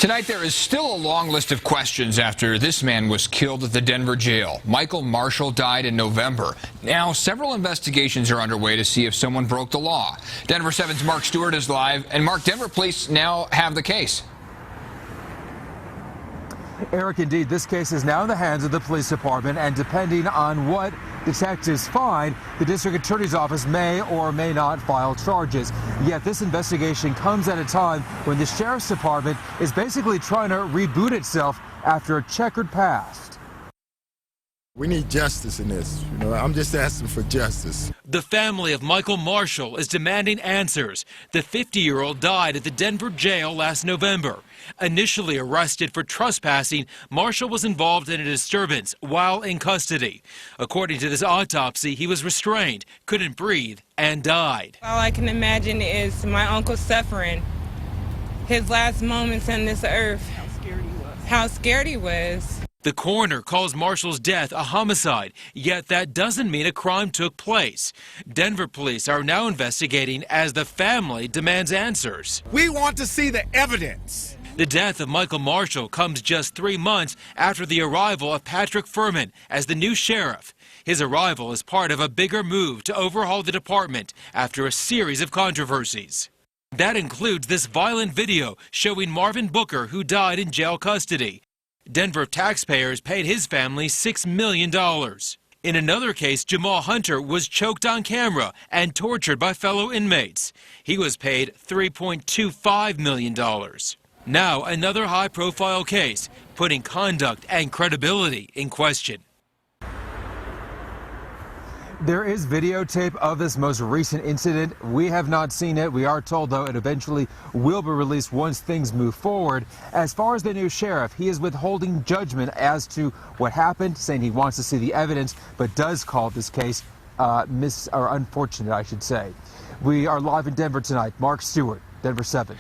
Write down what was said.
Tonight, there is still a long list of questions after this man was killed at the Denver jail. Michael Marshall died in November. Now, several investigations are underway to see if someone broke the law. Denver 7's Marc Stewart is live. And Mark, Denver police now have the case. Eric, indeed, this case is now in the hands of the police department, and depending on what detectives find, the district attorney's office may or may not file charges. Yet this investigation comes at a time when the sheriff's department is basically trying to reboot itself after a checkered past. We need justice in this. I'm just asking for justice. The family of Michael Marshall is demanding answers. The 50-year-old died at the Denver jail last November. Initially arrested for trespassing, Marshall was involved in a disturbance while in custody. According to this autopsy, he was restrained, couldn't breathe, and died. All I can imagine is my uncle suffering his last moments on this earth. How scared he was. The coroner calls Marshall's death a homicide, yet that doesn't mean a crime took place. Denver police are now investigating as the family demands answers. We want to see the evidence. The death of Michael Marshall comes just 3 months after the arrival of Patrick Furman as the new sheriff. His arrival is part of a bigger move to overhaul the department after a series of controversies. That includes this violent video showing Marvin Booker, who died in jail custody. Denver taxpayers paid his family $6 million. In another case, Jamal Hunter was choked on camera and tortured by fellow inmates. He was paid $3.25 million. Now, another high-profile case, putting conduct and credibility in question. There is videotape of this most recent incident. We have not seen it. We are told, though, it eventually will be released once things move forward. As far as the new sheriff, he is withholding judgment as to what happened, saying he wants to see the evidence, but does call this case unfortunate, I should say. We are live in Denver tonight. Marc Stewart, Denver 7.